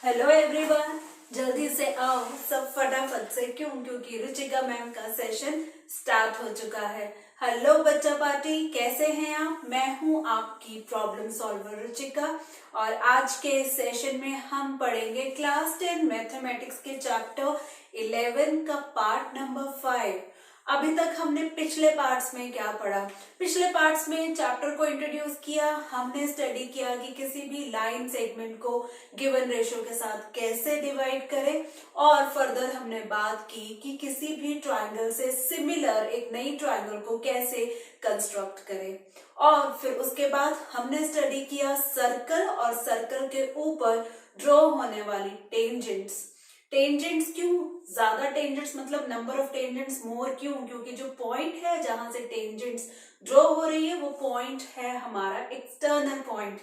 Hello everyone, जल्दी से आओ सब फटाफट से। क्योंकि रुचिका मैम का सेशन स्टार्ट हो चुका है। हेलो बच्चा पार्टी, कैसे हैं आप? मैं हूं आपकी प्रॉब्लम सॉल्वर रुचिका और आज के सेशन में हम पढ़ेंगे क्लास 10 मैथमेटिक्स के चैप्टर 11 का पार्ट नंबर 5। अभी तक हमने पिछले पार्ट्स में क्या पढ़ा? पिछले पार्ट्स में चैप्टर को इंट्रोड्यूस किया, हमने स्टडी किया कि किसी भी लाइन सेगमेंट को गिवन रेशियो के साथ कैसे डिवाइड करें और फर्दर हमने बात की कि किसी भी ट्रायंगल से सिमिलर एक नई ट्रायंगल को कैसे कंस्ट्रक्ट करें। और फिर उसके बाद हमने स्टडी किया सर्कल और सर्कल के ऊपर ड्रॉ होने वाली टेंजेंट्स। टेंजेंट्स क्यों? ज्यादा टेंजेंट्स मतलब नंबर ऑफ टेंजेंट्स मोर क्यों? क्योंकि जो पॉइंट है जहां से टेंजेंट्स ड्रॉ हो रही है वो पॉइंट है हमारा एक्सटर्नल पॉइंट।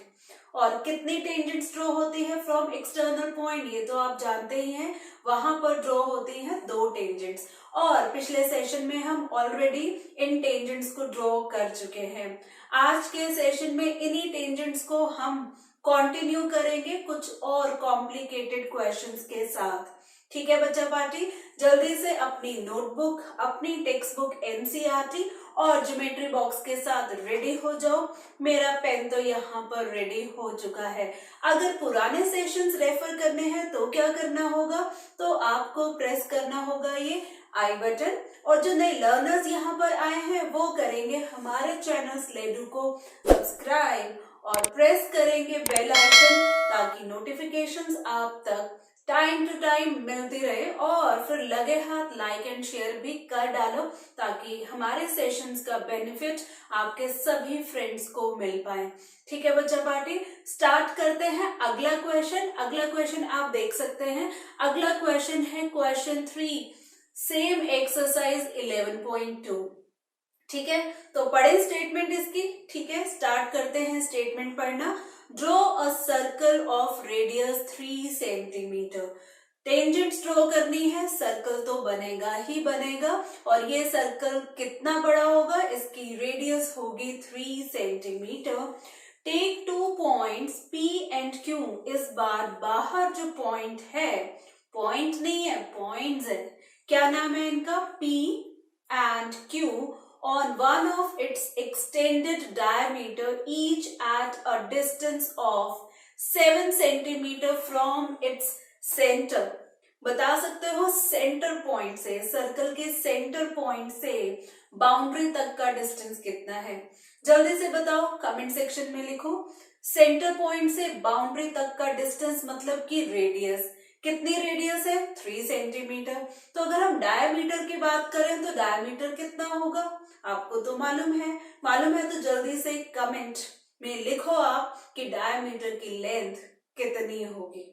और कितनी टेंजेंट्स ड्रॉ होती है फ्रॉम एक्सटर्नल पॉइंट, ये तो आप जानते ही हैं। वहां पर ड्रॉ होती है 2 टेंजेंट्स और पिछले सेशन में हम ऑलरेडी इन टेंजेंट्स को ड्रॉ कर चुके हैं। आज के सेशन में इन्हीं टेंजेंट्स को हम कंटिन्यू करेंगे कुछ और कॉम्प्लिकेटेड क्वेश्चंस के साथ। ठीक है बच्चा पार्टी, जल्दी से अपनी नोटबुक, अपनी टेक्स्ट बुक एनसीईआरटी और ज्योमेट्री बॉक्स के साथ रेडी हो जाओ। मेरा पेन तो यहाँ पर रेडी हो चुका है। अगर पुराने सेशंस रेफर करने हैं तो क्या करना होगा? तो आपको प्रेस करना होगा ये आई बटन, और जो नए लर्नर्स यहाँ पर आए हैं वो करेंगे हमारे चैनल स्लेडू को सब्सक्राइब और प्रेस करेंगे बेल आइकन ताकि नोटिफिकेशंस आप तक टाइम टू टाइम मिलती रहे। और फिर लगे हाथ लाइक एंड शेयर भी कर डालो ताकि हमारे सेशंस का बेनिफिट आपके सभी फ्रेंड्स को मिल पाए। ठीक है बच्चा पार्टी, स्टार्ट करते हैं अगला क्वेश्चन। अगला क्वेश्चन आप देख सकते हैं। अगला क्वेश्चन है क्वेश्चन 3, सेम एक्सरसाइज 11.2। ठीक है, तो पढ़े स्टेटमेंट इसकी। ठीक है, स्टार्ट करते हैं स्टेटमेंट पढ़ना। Draw a circle of radius 3 centimetre. Tangents draw करनी है, सर्कल तो बनेगा ही बनेगा। और ये सर्कल कितना बड़ा होगा? इसकी रेडियस होगी 3 centimetre. Take 2 points P and Q। इस बार बाहर जो पॉइंट है, पॉइंट नहीं है पॉइंट्स है, क्या नाम है इनका? P and Q on one of its extended diameter, each at a distance of 7 centimeter from its center। बता सकते हो सेंटर पॉइंट से, सर्कल के सेंटर पॉइंट से बाउंड्री तक का डिस्टेंस कितना है? जल्दी से बताओ, कमेंट सेक्शन में लिखो। सेंटर पॉइंट से बाउंड्री तक का डिस्टेंस मतलब कि रेडियस। कितनी रेडियस है? 3 सेंटीमीटर। तो अगर हम डायमीटर की बात करें तो डायमीटर कितना होगा? आपको तो मालूम है तो जल्दी से कमेंट में लिखो आप कि डायमीटर की लेंथ कितनी होगी।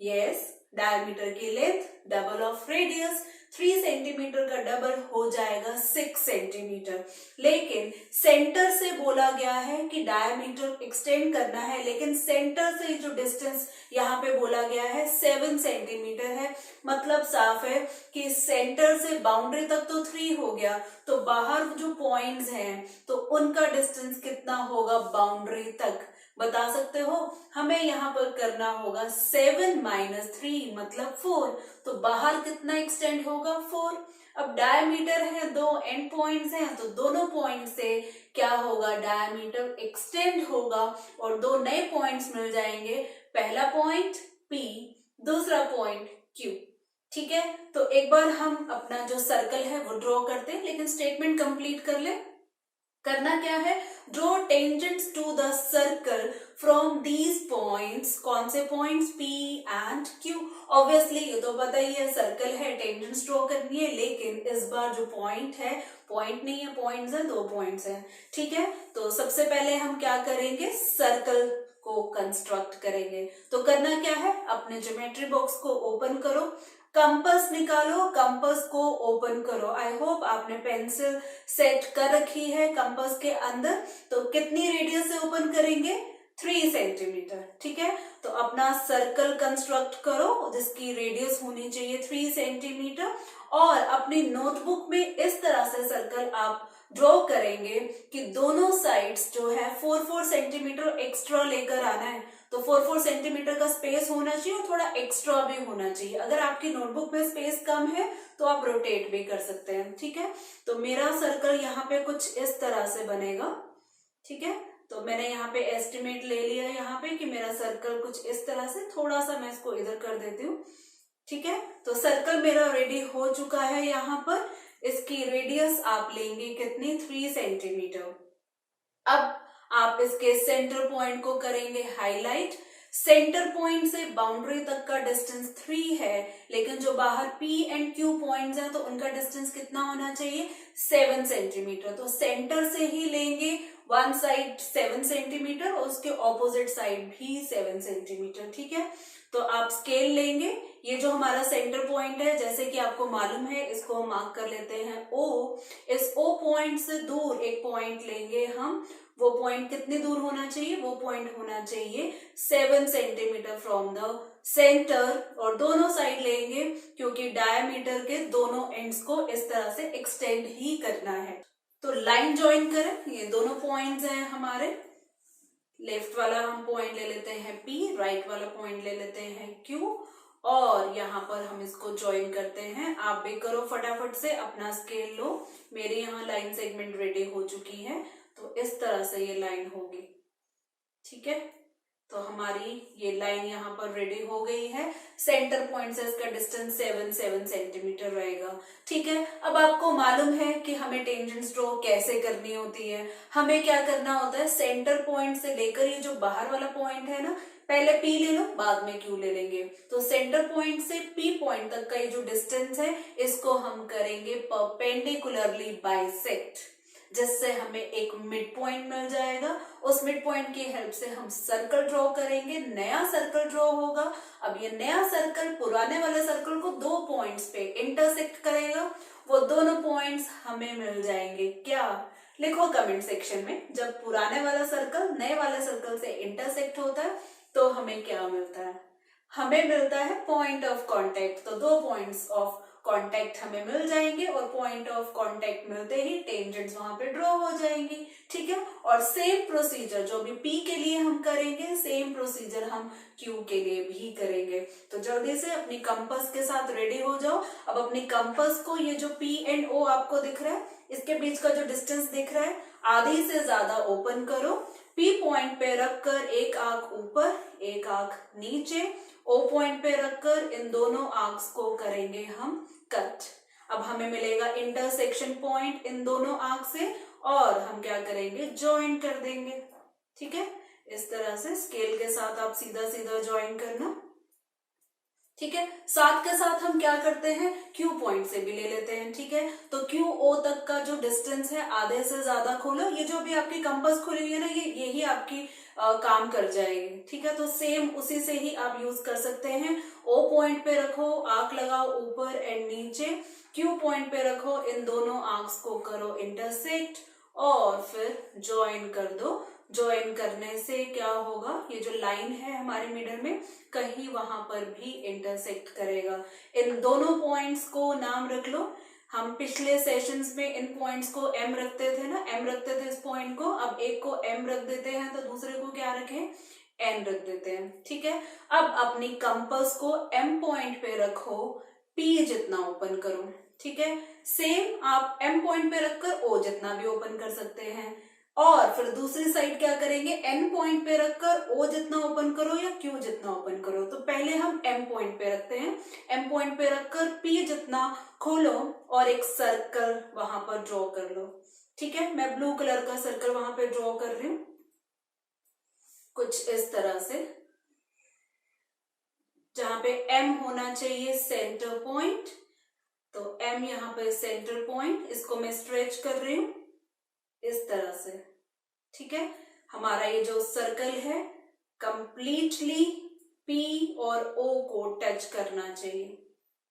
यस, डायमीटर की length double of radius, 3 centimetre का डबल हो जाएगा 6 सेंटीमीटर। लेकिन सेंटर से बोला गया है कि डायमीटर एक्सटेंड करना है, लेकिन सेंटर से जो डिस्टेंस यहाँ पे बोला गया है 7 सेंटीमीटर है। मतलब साफ है कि सेंटर से बाउंड्री तक तो 3 हो गया, तो बाहर जो पॉइंट्स हैं तो उनका डिस्टेंस कितना होगा बाउंड्री तक? बता सकते हो? हमें यहाँ पर करना होगा 7 - 3 मतलब 4। तो बाहर कितना एक्सटेंड होगा? 4। अब डायमीटर है, 2 एंड पॉइंट्स हैं, तो दोनों पॉइंट से क्या होगा? डायमीटर एक्सटेंड होगा और 2 नए पॉइंट्स मिल जाएंगे। पहला पॉइंट P, दूसरा पॉइंट Q। ठीक है, तो एक बार हम अपना जो सर्कल है वो ड्रॉ करते हैं, लेकिन स्टेटमेंट कंप्लीट कर ले। करना क्या है? Draw tangents to the circle from these points. कौन से points? P and Q। Obviously ये तो पता ही है, सर्कल है, टेंजेंट्स ड्रॉ करनी है, लेकिन इस बार जो पॉइंट है, पॉइंट नहीं है पॉइंट्स है, 2 पॉइंट्स है। ठीक है, तो सबसे पहले हम क्या करेंगे? सर्कल को कंस्ट्रक्ट करेंगे। तो करना क्या है? अपने ज्योमेट्री बॉक्स को ओपन करो, कंपास निकालो, कंपास को ओपन करो। आई होप आपने पेंसिल सेट कर रखी है कंपास के अंदर। तो कितनी रेडियस से ओपन करेंगे? 3 सेंटीमीटर। ठीक है, तो अपना सर्कल कंस्ट्रक्ट करो जिसकी रेडियस होनी चाहिए 3 सेंटीमीटर। और अपनी नोटबुक में इस तरह से सर्कल आप ड्रॉ करेंगे कि दोनों साइड्स जो है 4-4 सेंटीमीटर एक्स्ट्रा लेकर आना है। तो 4-4 सेंटीमीटर का स्पेस होना चाहिए और थोड़ा एक्स्ट्रा भी होना चाहिए। अगर आपकी नोटबुक में स्पेस कम है तो आप रोटेट भी कर सकते हैं, ठीक है। तो मेरा सर्कल यहाँ पे कुछ इस तरह से बनेगा, ठीक है। तो मैंने यहाँ पे एस्टिमेट ले लिया यहाँ पे कि मेरा सर्कल कुछ इस तरह से, थोड़ा सा मैं इसको इधर कर देती हूँ, ठीक है। तो सर्कल मेरा रेडी हो चुका है। यहाँ पर इसकी रेडियस आप लेंगे कितनी, 3 सेंटीमीटर। अब आप इसके सेंटर पॉइंट को करेंगे हाईलाइट। सेंटर पॉइंट से बाउंड्री तक का डिस्टेंस 3 है, लेकिन जो बाहर P एंड Q पॉइंट्स हैं तो उनका डिस्टेंस कितना होना चाहिए, 7 सेंटीमीटर। तो सेंटर से ही लेंगे, वन साइड 7 सेंटीमीटर और उसके ऑपोजिट साइड भी 7 सेंटीमीटर, ठीक है। तो आप स्केल लेंगे, ये जो हमारा सेंटर पॉइंट है जैसे कि आपको मालूम है, इसको हम मार्क कर लेते हैं O। इस O पॉइंट से दूर एक पॉइंट लेंगे हम, वो पॉइंट कितनी दूर होना चाहिए, वो पॉइंट होना चाहिए 7 सेंटीमीटर फ्रॉम द सेंटर, और दोनों साइड लेंगे क्योंकि डायमीटर के दोनों एंड्स को इस तरह से एक्सटेंड ही करना है। तो लाइन ज्वाइन करें, ये दोनों पॉइंट्स हैं हमारे, लेफ्ट वाला हम पॉइंट ले लेते हैं P, राइट वाला पॉइंट ले लेते हैं Q, और यहाँ पर हम इसको ज्वाइन करते हैं। आप भी करो फटाफट से, अपना स्केल लो। मेरी यहाँ लाइन सेगमेंट रेडी हो चुकी है, तो इस तरह से ये लाइन होगी, ठीक है। तो हमारी ये लाइन यहाँ पर रेडी हो गई है। सेंटर पॉइंट से इसका डिस्टेंस 7 सेंटीमीटर रहेगा, ठीक है। अब आपको मालूम है कि हमें टेंजेंट्स ड्रॉ कैसे करनी होती है। हमें क्या करना होता है, सेंटर पॉइंट से लेकर ये जो बाहर वाला पॉइंट है ना, पहले P ले लो, बाद में Q ले लेंगे। तो सेंटर पॉइंट से P पॉइंट तक का ये जो डिस्टेंस है, इसको हम करेंगे परपेंडिकुलरली बाइसेक्ट, जिससे हमें एक मिड पॉइंट मिल जाएगा। उस मिड पॉइंट की हेल्प से हम सर्कल ड्रॉ करेंगे, नया सर्कल ड्रॉ होगा। अब ये नया सर्कल पुराने वाले सर्कल को 2 पॉइंट्स पे इंटरसेक्ट करेगा, वो दोनों पॉइंट्स हमें मिल जाएंगे। क्या, लिखो कमेंट सेक्शन में, जब पुराने वाला सर्कल नए वाले सर्कल से इंटरसेक्ट होता है तो हमें क्या मिलता है, हमें मिलता है पॉइंट ऑफ कांटेक्ट। तो 2 पॉइंट्स ऑफ कांटेक्ट हमें मिल जाएंगे, और पॉइंट ऑफ कांटेक्ट मिलते ही टेंजेंट्स वहां पे ड्रॉ हो जाएंगी, ठीक है। और सेम प्रोसीजर जो भी P के लिए हम करेंगे, सेम प्रोसीजर हम Q के लिए भी करेंगे। तो जल्दी से अपनी कंपास के साथ रेडी हो जाओ। अब अपनी कंपास को, ये जो P एंड O आपको दिख रहा है, इसके बीच का जो डिस्टेंस दिख रहा है, आधी से ज्यादा ओपन करो। P पॉइंट पे रखकर एक आंख ऊपर, एक आंख नीचे, O पॉइंट पे रखकर इन दोनों आर्क्स को करेंगे हम कट। अब हमें मिलेगा इंटरसेक्शन पॉइंट इन दोनों आर्क से, और हम क्या करेंगे, ज्वाइन कर देंगे, ठीक है। इस तरह से स्केल के साथ आप सीधा सीधा ज्वाइन करना, ठीक है। साथ के साथ हम क्या करते हैं, Q पॉइंट से भी ले लेते हैं, ठीक है। तो QO तक का जो डिस्टेंस है, आधे से ज्यादा खोलो। ये जो भी आपकी कंपास खुली हुई है ना, यही आपकी काम कर जाएगी, ठीक है। तो सेम उसी से ही आप यूज कर सकते हैं। O पॉइंट पे रखो, आर्क लगाओ ऊपर एंड नीचे। Q पॉइंट पे रखो, इन दोनों आर्क्स को करो इंटरसेक्ट, और फिर ज्वाइन कर दो। ज्वाइन करने से क्या होगा, ये जो लाइन है हमारे मिडल में, कहीं वहां पर भी इंटरसेक्ट करेगा। इन दोनों पॉइंट्स को नाम रख लो। हम पिछले सेशंस में इन पॉइंट्स को M रखते थे ना, M रखते थे इस पॉइंट को। अब एक को M रख देते हैं तो दूसरे को क्या रखें, N रख देते हैं, ठीक है। अब अपनी कंपास को M पॉइंट पे रखो, P जितना ओपन करो, ठीक है। सेम आप M पॉइंट पे रखकर O जितना भी ओपन कर सकते हैं। और फिर दूसरी साइड क्या करेंगे, N पॉइंट पे रखकर O जितना ओपन करो या Q जितना ओपन करो। तो पहले हम M पॉइंट पे रखते हैं, M पॉइंट पे रखकर P जितना खोलो और एक सर्कल वहां पर ड्रॉ कर लो, ठीक है। मैं ब्लू कलर का सर्कल वहां पे ड्रॉ कर रही हूं, कुछ इस तरह से, जहां पे M होना चाहिए सेंटर पॉइंट। तो M यहाँ पे सेंटर पॉइंट, इसको मैं स्ट्रेच कर रही हूं इस तरह से, ठीक है। हमारा ये जो सर्कल है कंप्लीटली P और O को टच करना चाहिए,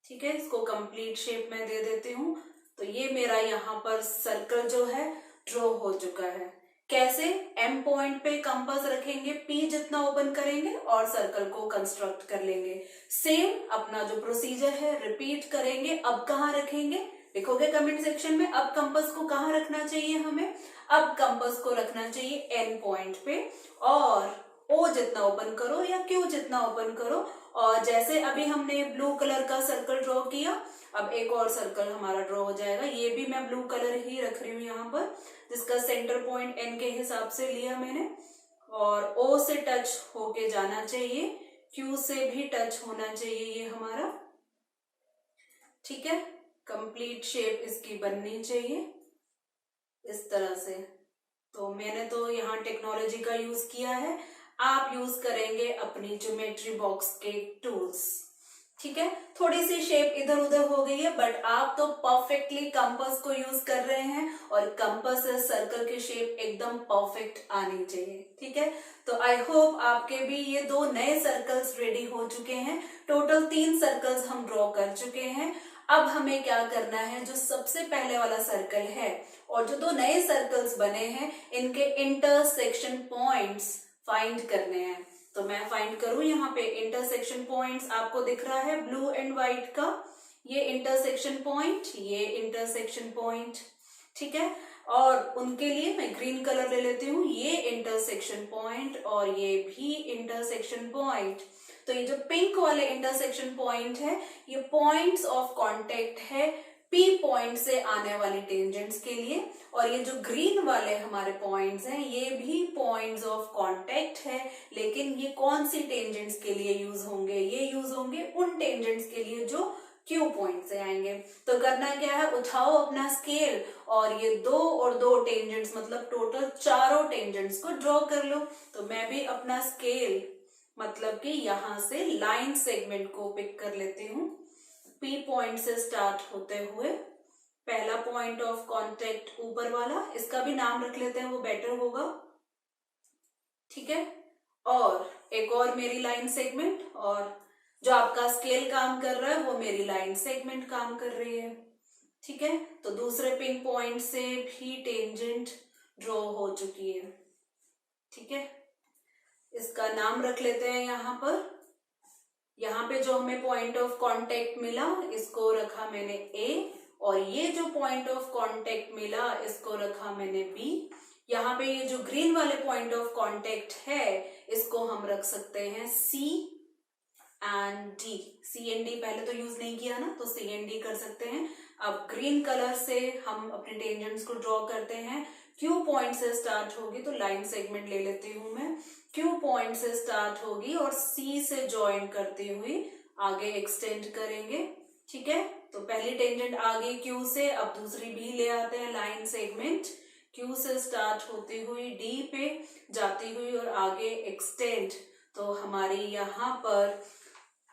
ठीक है। इसको कंप्लीट शेप में दे देती हूँ। तो ये मेरा यहाँ पर सर्कल जो है ड्रॉ हो चुका है। कैसे, M पॉइंट पे कंपास रखेंगे, P जितना ओपन करेंगे और सर्कल को कंस्ट्रक्ट कर लेंगे। सेम अपना जो प्रोसीजर है रिपीट करेंगे। अब कहाँ रखेंगे, लिखोगे कमेंट सेक्शन में। अब कंपास को कहाँ रखना चाहिए हमें? अब कंपास को रखना चाहिए एन पॉइंट पे, और ओ जितना ओपन करो या क्यू जितना ओपन करो। और जैसे अभी हमने ब्लू कलर का सर्कल ड्रॉ किया, अब एक और सर्कल हमारा ड्रॉ हो जाएगा। ये भी मैं ब्लू कलर ही रख रही हूँ यहाँ पर, जिसका सेंटर पॉइंट एन के हिसाब से लिया मैंने, और ओ से टच होके जाना चाहिए, क्यू से भी टच होना चाहिए ये हमारा। ठीक है, कंप्लीट शेप इसकी बननी चाहिए इस तरह से। तो मैंने तो यहाँ टेक्नोलॉजी का यूज किया है, आप यूज करेंगे अपनी ज्योमेट्री बॉक्स के टूल्स। ठीक है, थोड़ी सी शेप इधर उधर हो गई है, बट आप तो परफेक्टली कंपास को यूज कर रहे हैं, और कंपास से सर्कल की शेप एकदम परफेक्ट आनी चाहिए। ठीक है, तो आई होप आपके भी ये 2 नए सर्कल्स रेडी हो चुके हैं। टोटल 3 सर्कल्स हम ड्रॉ कर चुके हैं। अब हमें क्या करना है, जो सबसे पहले वाला सर्कल है और जो 2 नए सर्कल्स बने हैं, इनके इंटरसेक्शन पॉइंट्स फाइंड करने हैं। तो मैं फाइंड करूं यहाँ पे इंटरसेक्शन पॉइंट्स, आपको दिख रहा है ब्लू एंड व्हाइट का, ये इंटरसेक्शन पॉइंट, ये इंटरसेक्शन पॉइंट। ठीक है, और उनके लिए मैं ग्रीन कलर ले लेती हूँ, ये इंटरसेक्शन पॉइंट और ये भी इंटरसेक्शन पॉइंट। तो ये जो पिंक वाले इंटरसेक्शन पॉइंट है, ये पॉइंट्स ऑफ कांटेक्ट है पी पॉइंट से आने वाली टेंजेंट्स के लिए, और ये जो ग्रीन वाले हमारे पॉइंट्स हैं, ये भी पॉइंट्स ऑफ कांटेक्ट है, लेकिन ये कौन सी टेंजेंट्स के लिए यूज होंगे? ये यूज होंगे उन टेंजेंट्स के लिए जो क्यू पॉइंट से आएंगे। तो करना क्या है, उठाओ अपना स्केल और ये 2 और 2 टेंजेंट्स, मतलब टोटल 4 टेंजेंट्स को ड्रॉ कर लो। तो मैं भी अपना स्केल, मतलब कि यहां से लाइन सेगमेंट को पिक कर लेती हूँ। पी पॉइंट से स्टार्ट होते हुए पहला पॉइंट ऑफ कांटेक्ट ऊपर वाला, इसका भी नाम रख लेते हैं, वो बेटर होगा। ठीक है, और एक और मेरी लाइन सेगमेंट, और जो आपका स्केल काम कर रहा है वो मेरी लाइन सेगमेंट काम कर रही है। ठीक है, तो दूसरे पिन पॉइंट से भी टेंजेंट ड्रॉ हो चुकी है। ठीक है, इसका नाम रख लेते हैं यहाँ पर। यहाँ पे जो हमें पॉइंट ऑफ कांटेक्ट मिला, इसको रखा मैंने ए, और ये जो पॉइंट ऑफ कांटेक्ट मिला, इसको रखा मैंने बी। यहाँ पे ये जो ग्रीन वाले पॉइंट ऑफ कांटेक्ट है, इसको हम रख सकते हैं C and D. C and D पहले तो यूज नहीं किया ना, तो सी एंड डी कर सकते हैं। अब ग्रीन कलर से हम अपने टेंजेंट्स को ड्रॉ करते हैं। क्यू पॉइंट से स्टार्ट होगी, तो लाइन सेगमेंट ले लेती हूं मैं। क्यू पॉइंट से स्टार्ट होगी और सी से ज्वाइन करती हुई आगे एक्सटेंड करेंगे। ठीक है, तो पहली टेंजेंट आ गई क्यू से, अब दूसरी भी ले आते हैं लाइन सेगमेंट। क्यू से स्टार्ट होती हुई डी पे जाती हुई और आगे एक्सटेंड। तो हमारी यहाँ पर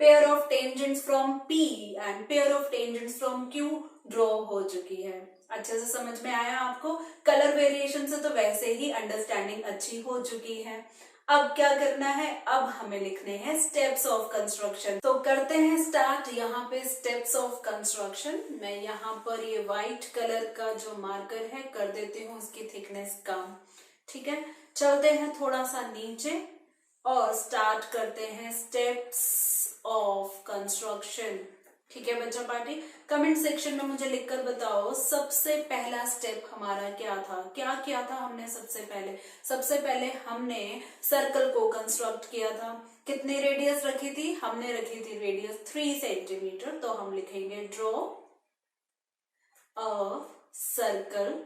pair of tangents from P and pair of tangents from Q draw हो चुकी है। अच्छे से समझ में आया आपको? कलर वेरिएशन से तो वैसे ही अंडरस्टैंडिंग अच्छी हो चुकी है। अब क्या करना है, अब हमें लिखने हैं स्टेप्स ऑफ कंस्ट्रक्शन। तो करते हैं स्टार्ट यहाँ पे स्टेप्स ऑफ कंस्ट्रक्शन। मैं यहाँ पर ये व्हाइट कलर का जो मार्कर है कर देती हूँ इसकी थिकनेस कम। ठीक है, चलते हैं थोड़ा सा नीचे और स्टार्ट करते हैं स्टेप्स ऑफ कंस्ट्रक्शन। ठीक है बच्चा पार्टी, कमेंट सेक्शन में मुझे लिखकर बताओ सबसे पहला स्टेप हमारा क्या था, क्या किया था हमने सबसे पहले हमने सर्कल को कंस्ट्रक्ट किया था। कितनी रेडियस रखी थी? हमने रखी थी रेडियस 3 सेंटीमीटर। तो हम लिखेंगे draw a circle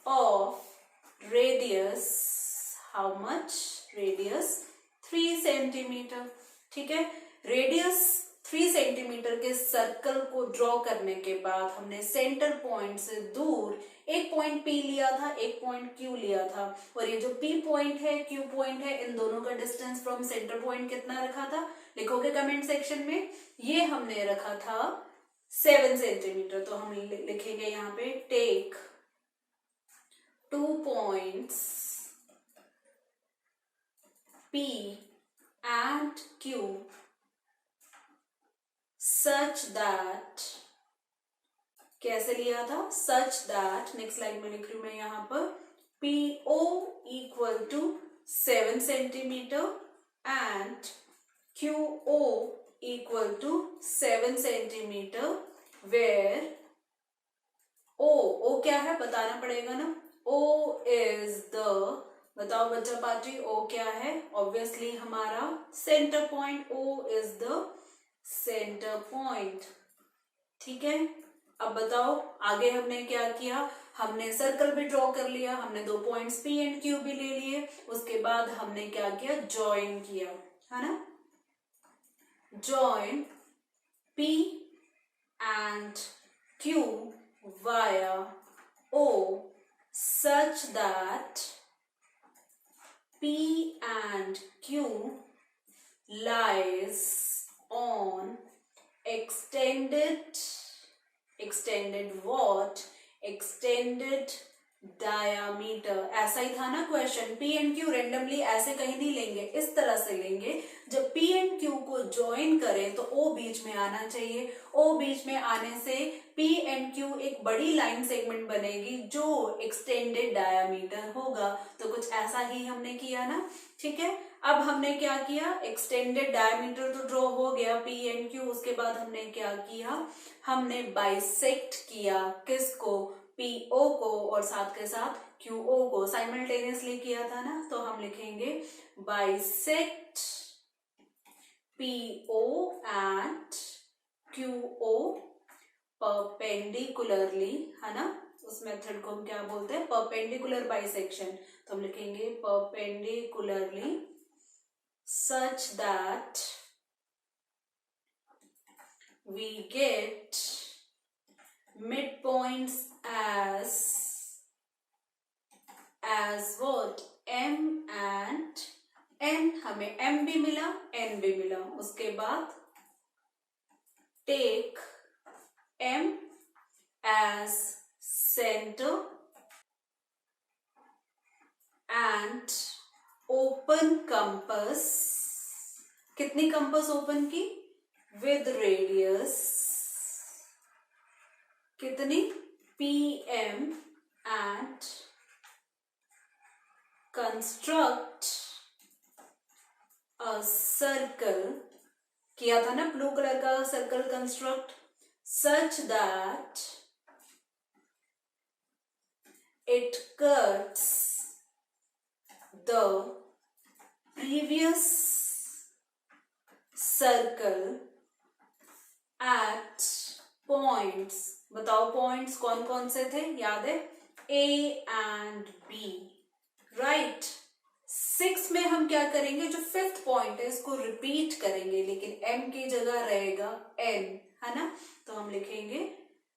of radius, how much? Radius 3 centimetre. ठीक है, रेडियस 3 सेंटीमीटर के सर्कल को ड्रॉ करने के बाद हमने सेंटर पॉइंट से दूर एक पॉइंट P लिया था, एक पॉइंट Q लिया था, और ये जो P पॉइंट है, Q पॉइंट है, इन दोनों का डिस्टेंस फ्रॉम सेंटर पॉइंट कितना रखा था? लिखोगे कमेंट सेक्शन में। ये हमने रखा था 7 सेंटीमीटर। तो हम लिखेंगे यहाँ पे take 2 points P and Q such that, कैसे लिया था? such that, नेक्स्ट लाइन में लिख रही हूं मैं यहाँ पर, PO equal to 7 centimetre and QO equal to 7 centimetre, where ओ क्या है बताना पड़ेगा ना। ओ इज द, बताओ बच्चा पार्टी, ओ क्या है? ऑब्वियसली हमारा centre point, O is the centre point. ठीक है, अब बताओ आगे हमने क्या किया, हमने सर्कल भी ड्रॉ कर लिया, हमने 2 पॉइंट्स पी एंड क्यू भी ले लिए, उसके बाद हमने क्या किया, ज्वाइन किया, है ना। Join P and Q via O such that P and Q lies on extended what? Extended diameter। ऐसा ही था ना question, P and Q randomly ऐसे कहीं नहीं लेंगे, इस तरह से लेंगे, जब P एंड Q को ज्वाइन करें तो O बीच में आना चाहिए, O बीच में आने से P एंड Q एक बड़ी लाइन सेगमेंट बनेगी जो एक्सटेंडेड डायामीटर होगा। तो कुछ ऐसा ही हमने किया ना। ठीक है, अब हमने क्या किया, एक्सटेंडेड डायमीटर तो ड्रॉ हो गया P एंड Q, उसके बाद हमने क्या किया, हमने बाइसेक्ट किया, किसको, PO को और साथ के साथ QO को साइमल्टेनियसली किया था ना। तो हम लिखेंगे bisect PO and QO perpendicularly, है ना। उस मेथड को हम क्या बोलते हैं, परपेंडिकुलर बाइसेक्शन। तो हम लिखेंगे perpendicularly such that we get midpoints as what, M and N। हमें M भी मिला, N भी मिला, उसके बाद take M as center and open compass। कितनी कंपास ओपन की, विद रेडियस कितनी, PM and construct a circle, किया था ना ब्लू कलर का circle construct, such that it cuts the previous circle eight points. बताओ पॉइंट्स कौन कौन से थे, याद है, A एंड B, राइट। 6 में हम क्या करेंगे, जो 5th पॉइंट है इसको रिपीट करेंगे, लेकिन M की जगह रहेगा N, है ना। तो हम लिखेंगे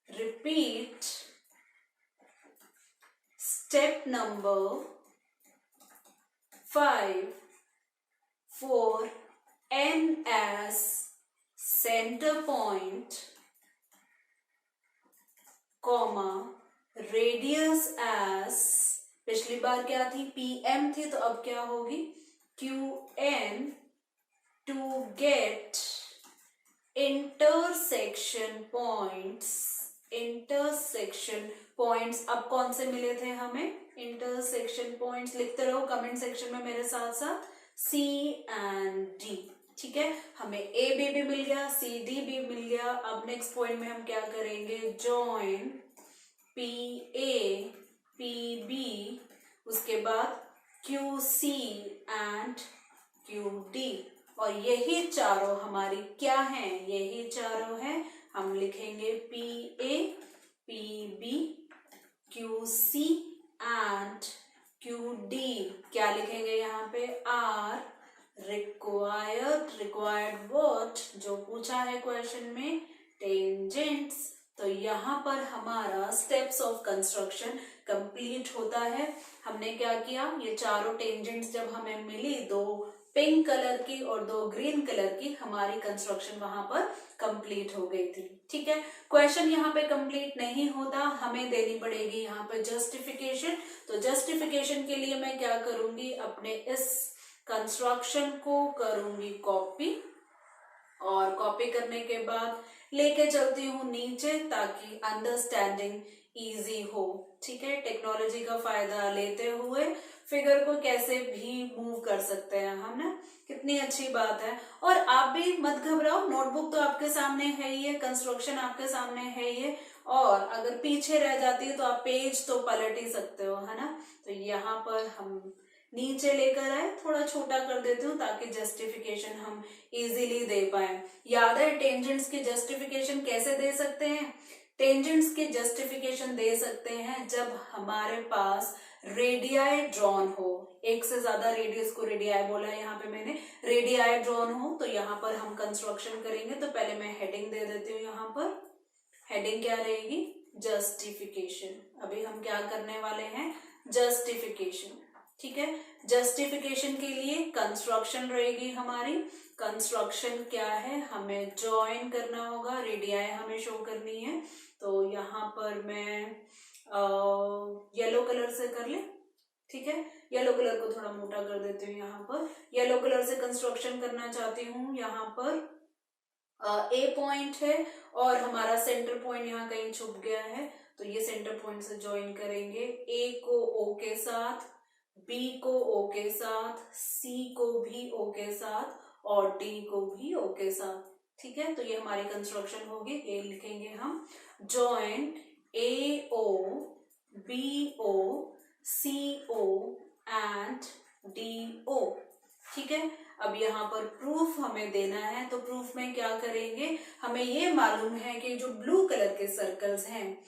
repeat step number 5 for N as center point, comma radius as, पिछली बार क्या थी, PM थी, तो अब क्या होगी, QN to get intersection points। Intersection points अब कौन से मिले थे हमें, इंटरसेक्शन पॉइंट्स लिखते रहो कमेंट सेक्शन में मेरे साथ साथ, C एंड D। ठीक है, हमें AB भी मिल गया, CD भी मिल गया। अब नेक्स्ट पॉइंट में हम क्या करेंगे, जॉइन PA PB, उसके बाद QC एंड QD। और यही चारों हमारी क्या हैं, यही चारों हैं, हम लिखेंगे PA PB QC and QD। क्या लिखेंगे यहाँ पे, आर रिक्वायर्ड व्हाट, जो पूछा है क्वेश्चन में, टेंजेंट्स। तो यहाँ पर हमारा स्टेप्स ऑफ कंस्ट्रक्शन कंप्लीट होता है। हमने क्या किया, ये चारों टेंजेंट्स जब हमें मिली, 2 पिंक कलर की और 2 ग्रीन कलर की, हमारी कंस्ट्रक्शन वहां पर कंप्लीट हो गई थी। ठीक है, क्वेश्चन यहाँ पे कंप्लीट नहीं होता, हमें देनी पड़ेगी यहाँ पे जस्टिफिकेशन। तो जस्टिफिकेशन के लिए मैं क्या करूंगी, अपने इस कंस्ट्रक्शन को करूंगी कॉपी, और कॉपी करने के बाद लेके चलती हूँ नीचे, ताकि अंडरस्टैंडिंग इजी हो। ठीक है, टेक्नोलॉजी का फायदा लेते हुए फिगर को कैसे भी मूव कर सकते हैं हम ना, कितनी अच्छी बात है। और आप भी मत घबराओ, नोटबुक तो आपके सामने है ही है, कंस्ट्रक्शन आपके सामने है ही है, और अगर पीछे रह जाती है तो आप पेज तो पलट ही सकते हो, है ना। तो यहाँ पर हम नीचे लेकर आए, थोड़ा छोटा कर देती हूँ ताकि जस्टिफिकेशन हम इजीली दे पाए। याद है टेंजेंट्स की जस्टिफिकेशन कैसे दे सकते हैं? टेंजेंट्स की जस्टिफिकेशन दे सकते हैं जब हमारे पास रेडियाई ड्रॉन हो, एक से ज्यादा रेडियस को रेडियाई बोला है यहाँ पे मैंने, रेडियाई ड्रॉन हो तो यहाँ पर हम कंस्ट्रक्शन करेंगे। तो पहले मैं हेडिंग दे देती हूँ, यहाँ पर हेडिंग क्या रहेगी? जस्टिफिकेशन। अभी हम क्या करने वाले हैं? जस्टिफिकेशन, ठीक है। जस्टिफिकेशन के लिए कंस्ट्रक्शन रहेगी हमारी। कंस्ट्रक्शन क्या है? हमें ज्वाइन करना होगा, रेडियाई हमें शो करनी है। तो यहाँ पर मैं येलो कलर से कर ले, ठीक है। येलो कलर को थोड़ा मोटा कर देती हूँ। यहाँ पर येलो कलर से कंस्ट्रक्शन करना चाहती हूँ। यहाँ पर ए पॉइंट है और हमारा सेंटर पॉइंट यहाँ कहीं छुप गया है, तो ये सेंटर पॉइंट से ज्वाइन करेंगे। ए को ओ के साथ, बी को ओ के साथ, सी को भी ओ के साथ और डी को भी ओ के साथ, ठीक है। तो ये हमारी कंस्ट्रक्शन होगी। ये लिखेंगे हम join A O, B O, C O and D O, ठीक है। अब यहाँ पर प्रूफ हमें देना है, तो प्रूफ में क्या करेंगे? हमें ये मालूम है कि जो ब्लू कलर के सर्कल्स हैं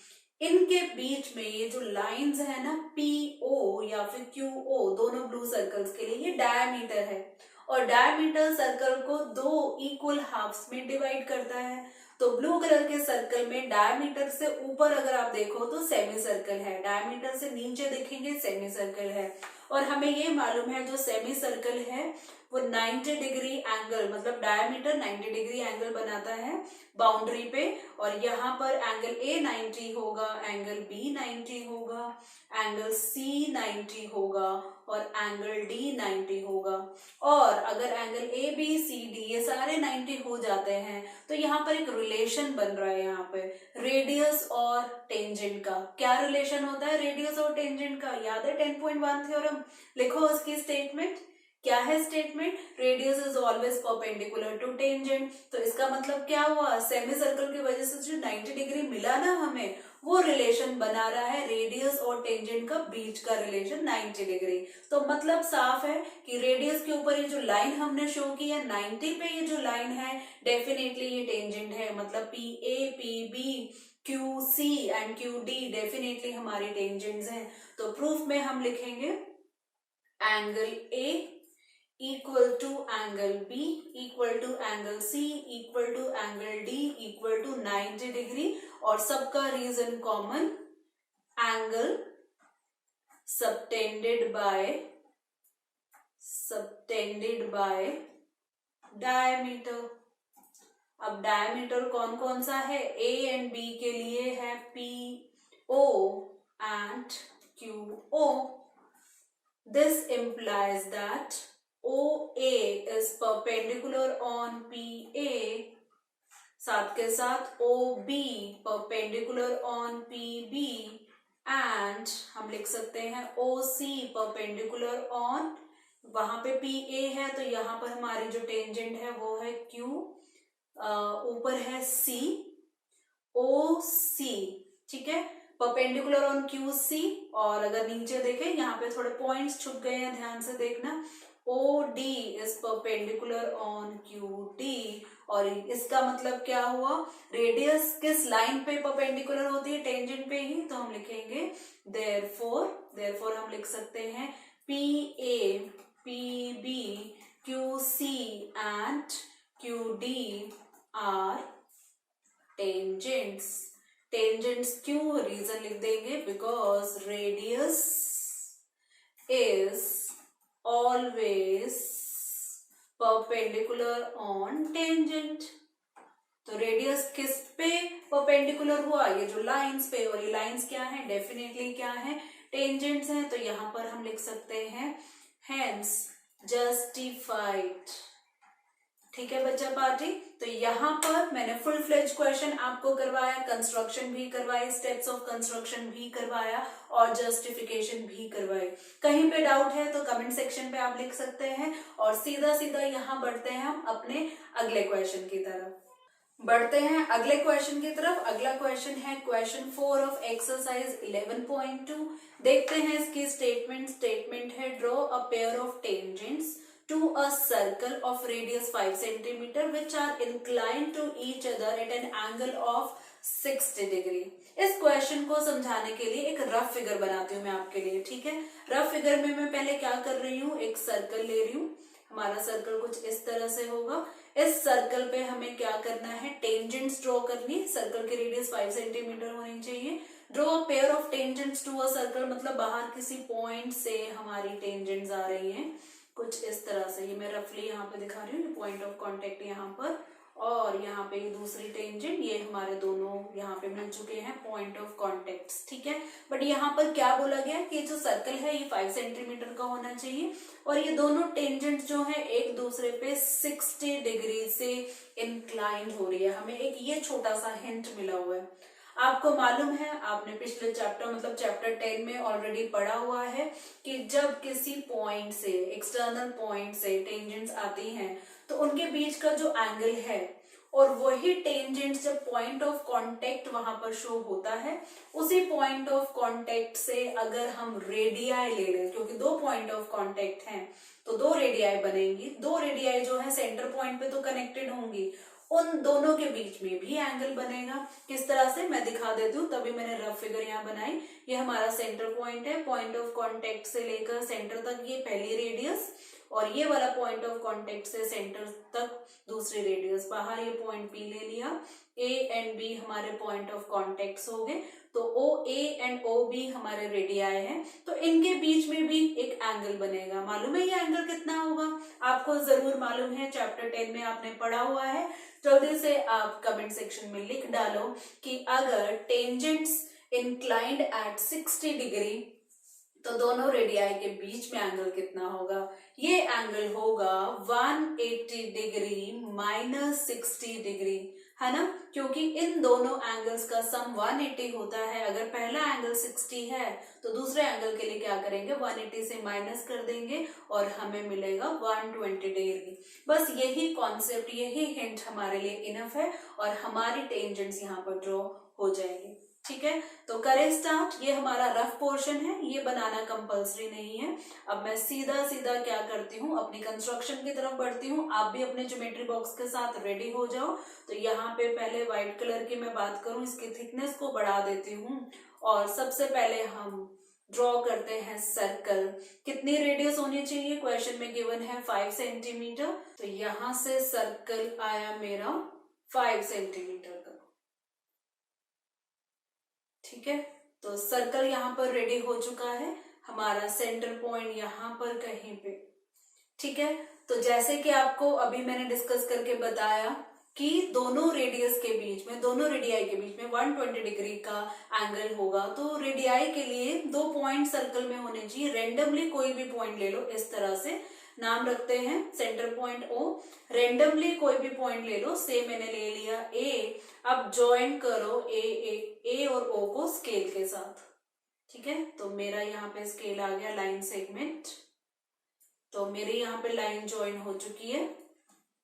इनके बीच में ये जो लाइंस है ना, पी ओ या फिर क्यू ओ, दोनों ब्लू सर्कल्स के लिए ये डायमीटर है और डायमीटर सर्कल को दो इक्वल हाफ्स में डिवाइड करता है। तो ब्लू कलर के सर्कल में डायमीटर से ऊपर अगर आप देखो तो सेमी सर्कल है, डायमीटर से नीचे देखेंगे सेमी सर्कल है। और हमें ये मालूम है जो सेमी सर्कल है वो 90 डिग्री एंगल, मतलब डायमीटर 90 डिग्री एंगल बनाता है बाउंड्री पे। और यहाँ पर एंगल ए 90 होगा, एंगल बी 90 होगा, एंगल सी 90 होगा और एंगल डी 90 होगा। और अगर angle A B C D ये सारे 90 हो जाते हैं तो यहाँ पर एक रिलेशन बन रहा है। यहाँ पे रेडियस और टेंजेंट का क्या रिलेशन होता है? रेडियस और टेंजेंट का याद है 10.1 थ्योरम। लिखो उसकी स्टेटमेंट। क्या है statement? Radius is always perpendicular to tangent. तो इसका मतलब क्या हुआ? सेमी सर्कल की वजह से जो 90 डिग्री मिला ना हमें, वो रिलेशन बना रहा है रेडियस और टेंजेंट का बीच का रिलेशन 90 डिग्री। तो मतलब साफ है कि रेडियस के ऊपर ये जो लाइन हमने शो की है 90 पे, ये जो लाइन है डेफिनेटली ये टेंजेंट है। मतलब P A, P B, Q C and Q D definitely हमारी टेंजेंट्स हैं। तो प्रूफ में हम लिखेंगे angle A equal to angle B equal to angle C equal to angle D equal to 90 degree और सबका reason common, angle subtended by diameter. अब diameter कौन कौन सा है? ए एंड बी के लिए है P O and Q O. This implies that OA is perpendicular on PA, साथ के साथ OB perpendicular on PB and हम लिख सकते हैं OC perpendicular on, वहां पे PA है तो यहाँ पर हमारी जो टेंजेंट है वो है Q, ऊपर है C, OC, ठीक है, परपेंडिकुलर ऑन QC। और अगर नीचे देखें यहाँ पे थोड़े पॉइंट्स छुप गए हैं, ध्यान से देखना। OD is perpendicular on QD और इसका मतलब क्या हुआ? रेडियस किस लाइन पे परपेंडिकुलर होती है? टेंजेंट पे ही। तो हम लिखेंगे देयरफॉर हम लिख सकते हैं PA, PB, QC and QD are tangents. Tangents क्यों? रीजन लिख देंगे because radius is always perpendicular on tangent. तो रेडियस किस पे परपेंडिकुलर हुआ? ये जो लाइंस पे, और ये लाइंस क्या है? डेफिनेटली क्या है? टेंजेंट्स हैं। तो यहां पर हम लिख सकते हैं हेंस जस्टिफाइड। ठीक है बच्चा पार्टी। तो यहाँ पर मैंने फुल फ्लेज क्वेश्चन आपको करवाया, कंस्ट्रक्शन भी करवाई, स्टेप्स ऑफ कंस्ट्रक्शन भी करवाया और जस्टिफिकेशन भी करवाई। कहीं पे डाउट है तो कमेंट सेक्शन पे आप लिख सकते हैं और सीधा सीधा यहाँ बढ़ते हैं हम अपने अगले क्वेश्चन की तरफ। बढ़ते हैं अगले क्वेश्चन की तरफ। अगला क्वेश्चन है क्वेश्चन 4 ऑफ एक्सरसाइज 11.2। देखते हैं इसकी स्टेटमेंट है draw a pair of tangents to a circle of radius 5 centimetre which are inclined to each other at an angle of 60 degree. इस क्वेश्चन को समझाने के लिए एक रफ फिगर बनाती हूँ मैं आपके लिए, ठीक है। रफ फिगर में मैं पहले क्या कर रही हूँ, एक सर्कल ले रही हूँ। हमारा सर्कल कुछ इस तरह से होगा। इस सर्कल पे हमें क्या करना है, टेंजेंट्स ड्रॉ करनी। सर्कल की रेडियस 5 सेंटीमीटर होनी चाहिए। Draw a pair of tangents to a circle, मतलब बाहर किसी पॉइंट से हमारी टेंजेंट्स आ रही हैं कुछ इस तरह से। ये मैं रफली यहाँ पे दिखा रही हूँ, पॉइंट ऑफ कॉन्टेक्ट यहाँ पर, और यहाँ पे दूसरी टेंजेंट, ये हमारे दोनों यहाँ पे मिल चुके हैं पॉइंट ऑफ कॉन्टेक्ट, ठीक है। बट यहाँ पर क्या बोला गया कि जो सर्कल है ये 5 सेंटीमीटर का होना चाहिए और ये दोनों टेंजेंट जो है एक दूसरे पे 60 डिग्री से इंक्लाइन हो रही है। हमें एक ये छोटा सा हिंट मिला हुआ है। आपको मालूम है, आपने पिछले चैप्टर मतलब चैप्टर 10 में ऑलरेडी पढ़ा हुआ है कि जब किसी पॉइंट से, एक्सटर्नल पॉइंट से टेंजेंट्स आती हैं तो उनके बीच का जो एंगल है और वही टेंजेंट जब पॉइंट ऑफ कांटेक्ट वहां पर शो होता है, उसी पॉइंट ऑफ कांटेक्ट से अगर हम रेडियाई ले लें, क्योंकि दो पॉइंट ऑफ कांटेक्ट हैं तो दो रेडियाई बनेंगी। दो रेडियाई जो है सेंटर पॉइंट पे तो कनेक्टेड होंगी, उन दोनों के बीच में भी एंगल बनेगा। किस तरह से मैं दिखा देती हूँ, तभी मैंने रफ फिगर यहाँ बनाई। ये हमारा सेंटर पॉइंट है, पॉइंट ऑफ कांटेक्ट से लेकर सेंटर तक ये पहली रेडियस, और ये वाला पॉइंट ऑफ कांटेक्ट से सेंटर तक दूसरी रेडियस। बाहर ये पॉइंट पी ले लिया, ए एंड बी हमारे पॉइंट ऑफ कॉन्टेक्ट हो गए, तो ओ ए एंड ओ बी हमारे रेडियाई हैं, तो इनके बीच में भी एक एंगल बनेगा। मालूम है ये एंगल कितना होगा? आपको जरूर मालूम है, चैप्टर 10 में आपने पढ़ा हुआ है। जल्दी से आप कमेंट सेक्शन में लिख डालो कि अगर टेंजेंट्स इंक्लाइंड एट 60 डिग्री तो दोनों रेडियाई के बीच में एंगल कितना होगा? ये एंगल होगा 180 डिग्री माइनस 60 डिग्री, है ना, क्योंकि इन दोनों एंगल्स का सम 180 होता है। अगर पहला एंगल 60 है तो दूसरे एंगल के लिए क्या करेंगे, 180 से माइनस कर देंगे और हमें मिलेगा 120 डिग्री। बस यही कॉन्सेप्ट, यही हिंट हमारे लिए इनफ है और हमारी टेंजेंट्स यहाँ पर ड्रॉ हो जाएगी, ठीक है। तो करें स्टार्ट। ये हमारा रफ पोर्शन है, ये बनाना कंपलसरी नहीं है। अब मैं सीधा सीधा क्या करती हूँ, अपनी कंस्ट्रक्शन की तरफ बढ़ती हूँ। आप भी अपने ज्योमेट्री बॉक्स के साथ रेडी हो जाओ। तो यहाँ पे पहले व्हाइट कलर की मैं बात करूँ, इसकी थिकनेस को बढ़ा देती हूँ और सबसे पहले हम ड्रॉ करते हैं सर्कल। कितनी रेडियस होनी चाहिए, क्वेश्चन में गिवन है 5 सेंटीमीटर। तो यहाँ से सर्कल आया मेरा 5 सेंटीमीटर का, ठीक है। तो सर्कल यहाँ पर रेडी हो चुका है, हमारा सेंटर पॉइंट यहाँ पर कहीं पे, ठीक है। तो जैसे कि आपको अभी मैंने डिस्कस करके बताया कि दोनों रेडियस के बीच में, दोनों रेडियाई के बीच में 120 डिग्री का एंगल होगा। तो रेडियाई के लिए दो पॉइंट सर्कल में होने चाहिए। रेंडमली कोई भी पॉइंट ले लो, इस तरह से नाम रखते हैं सेंटर पॉइंट ओ। रेंडमली कोई भी पॉइंट ले लो, से मैंने ले लिया ए। अब ज्वाइन करो ए और ओ को स्केल के साथ, ठीक है। तो मेरा यहाँ पे स्केल आ गया लाइन सेगमेंट, तो मेरे यहाँ पे लाइन ज्वाइन हो चुकी है,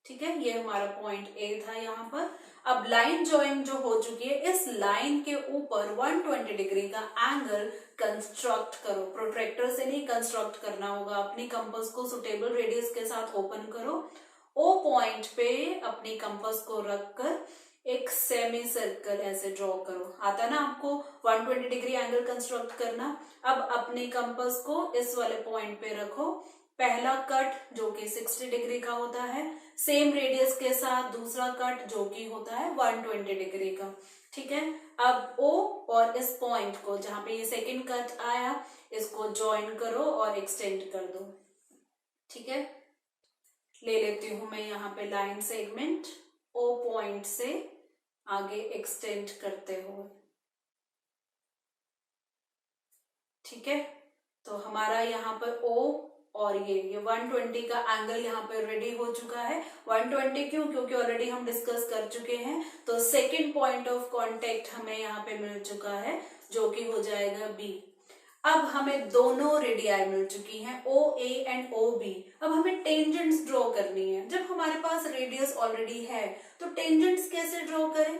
ठीक है। ये हमारा पॉइंट ए था यहाँ पर। अब लाइन ज्वाइन जो हो चुकी है, इस लाइन के ऊपर 120 डिग्री का एंगल कंस्ट्रक्ट करो। प्रोट्रैक्टर से नहीं, कंस्ट्रक्ट करना होगा। अपनी कंपास को सुटेबल रेडियस के साथ ओपन करो। ओ पॉइंट पे अपनी कंपास को रखकर एक सेमी सर्कल ऐसे ड्रॉ करो। आता ना आपको 120 डिग्री एंगल कंस्ट्रक्ट करना। अब अपनी कंपास को इस वाले पॉइंट पे रखो। पहला कट जो कि 60 डिग्री का होता है, सेम रेडियस के साथ दूसरा कट जो कि होता है 120 डिग्री का, ठीक है। अब O और इस पॉइंट को, जहां पे ये सेकंड कट आया, इसको ज्वाइन करो और एक्सटेंड कर दो, ठीक है। ले लेती हूं मैं यहाँ पे लाइन सेगमेंट O पॉइंट से आगे एक्सटेंड करते हुए, ठीक है। तो हमारा यहाँ पर O और ये 120 का एंगल यहाँ पे रेडी हो चुका है। 120 क्यों? क्योंकि ऑलरेडी हम डिस्कस कर चुके हैं। तो सेकंड पॉइंट ऑफ कांटेक्ट हमें यहाँ पे मिल चुका है, जो कि हो जाएगा बी। अब हमें दोनों रेडियाई मिल चुकी हैं, ओ ए एंड ओ बी। अब हमें टेंजेंट्स ड्रॉ करनी है। जब हमारे पास रेडियस ऑलरेडी है तो टेंजेंट्स कैसे ड्रॉ करें?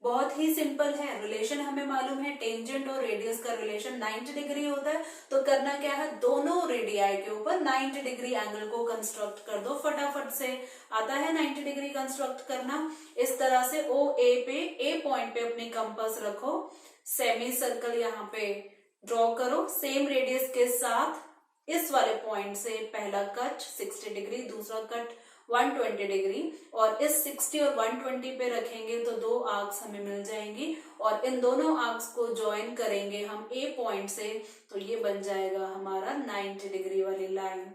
बहुत ही सिंपल है, रिलेशन हमें मालूम है, टेंजेंट और रेडियस का रिलेशन 90 डिग्री होता है। तो करना क्या है, दोनों रेडियाई के ऊपर 90 डिग्री एंगल को कंस्ट्रक्ट कर दो। फटाफट से आता है 90 डिग्री कंस्ट्रक्ट करना। इस तरह से ओ ए पे, ए पॉइंट पे अपनी कंपास रखो, सेमी सर्कल यहाँ पे ड्रॉ करो सेम रेडियस के साथ। इस वाले पॉइंट से पहला कट 60 डिग्री, दूसरा कट 120 डिग्री, और इस 60 और 120 पे रखेंगे तो दो आर्क्स हमें मिल जाएंगी, और इन दोनों आर्क्स को ज्वाइन करेंगे हम ए पॉइंट से, तो ये बन जाएगा हमारा 90 डिग्री वाली लाइन।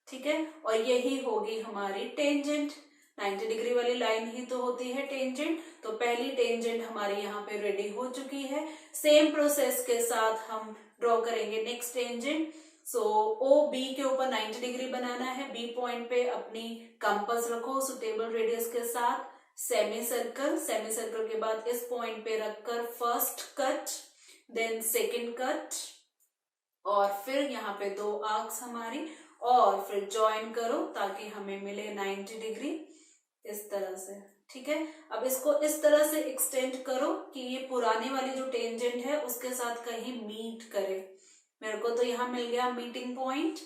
ठीक है, और यही होगी हमारी टेंजेंट। 90 डिग्री वाली लाइन ही तो होती है टेंजेंट। तो पहली टेंजेंट हमारी यहाँ पे रेडी हो चुकी है। सेम प्रोसेस के साथ हम ड्रॉ करेंगे नेक्स्ट टेंजेंट। सो ओ बी के ऊपर 90 डिग्री बनाना है। बी पॉइंट पे अपनी कंपास रखो सुटेबल रेडियस के साथ, सेमी सर्कल, सेमी सर्कल के बाद इस पॉइंट पे रखकर first cut, then second cut, और फिर यहाँ पे दो आर्क्स हमारी, और फिर ज्वाइन करो ताकि हमें मिले 90 डिग्री इस तरह से। ठीक है, अब इसको इस तरह से एक्सटेंड करो कि ये पुराने वाली जो टेंजेंट है उसके साथ कहीं मीट करे। मेरे को तो यहाँ मिल गया मीटिंग पॉइंट,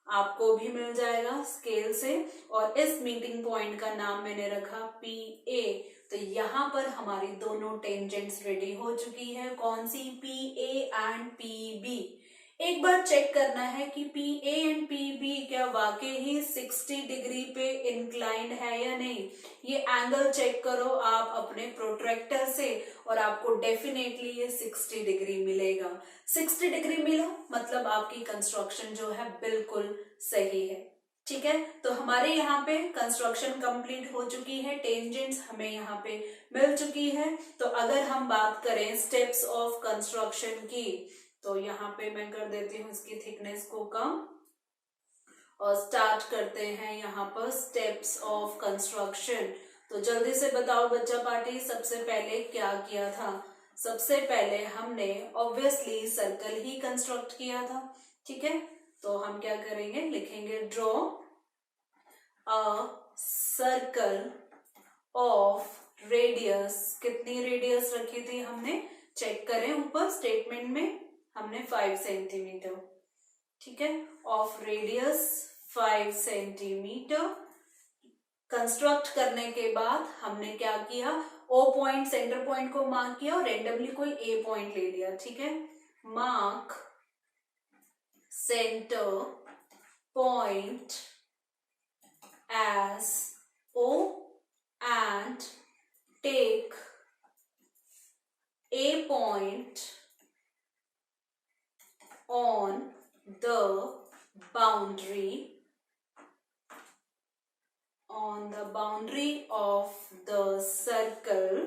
आपको भी मिल जाएगा स्केल से, और इस मीटिंग पॉइंट का नाम मैंने रखा पी ए। तो यहाँ पर हमारी दोनों टेंजेंट्स रेडी हो चुकी है। कौन सी? P A and P B. एक बार चेक करना है कि P A and P B क्या वाकई ही 60 डिग्री पे इंक्लाइंड है या नहीं। ये एंगल चेक करो आप अपने प्रोट्रैक्टर से, और आपको डेफिनेटली ये 60 डिग्री मिलेगा। 60 डिग्री मिला मतलब आपकी कंस्ट्रक्शन जो है बिल्कुल सही है। ठीक है, तो हमारे यहाँ पे कंस्ट्रक्शन कंप्लीट हो चुकी है, टेंजेंट्स हमें यहाँ पे मिल चुकी है। तो अगर हम बात करें स्टेप्स ऑफ कंस्ट्रक्शन की, तो यहाँ पे मैं कर देती हूँ इसकी थिकनेस को कम, और स्टार्ट करते हैं यहाँ पर स्टेप्स ऑफ कंस्ट्रक्शन। तो जल्दी से बताओ बच्चा पार्टी, सबसे पहले क्या किया था? सबसे पहले हमने ऑब्वियसली सर्कल ही कंस्ट्रक्ट किया था। ठीक है, तो हम क्या करेंगे, लिखेंगे draw a circle of radius. कितनी रेडियस रखी थी हमने? चेक करें ऊपर स्टेटमेंट में, हमने 5 सेंटीमीटर। ठीक है, ऑफ रेडियस 5 सेंटीमीटर। कंस्ट्रक्ट करने के बाद हमने क्या किया, ओ पॉइंट सेंटर पॉइंट को मार्क किया और रेंडमली कोई ए पॉइंट ले लिया। ठीक है, mark centre point as O and take a point on the boundary of the circle।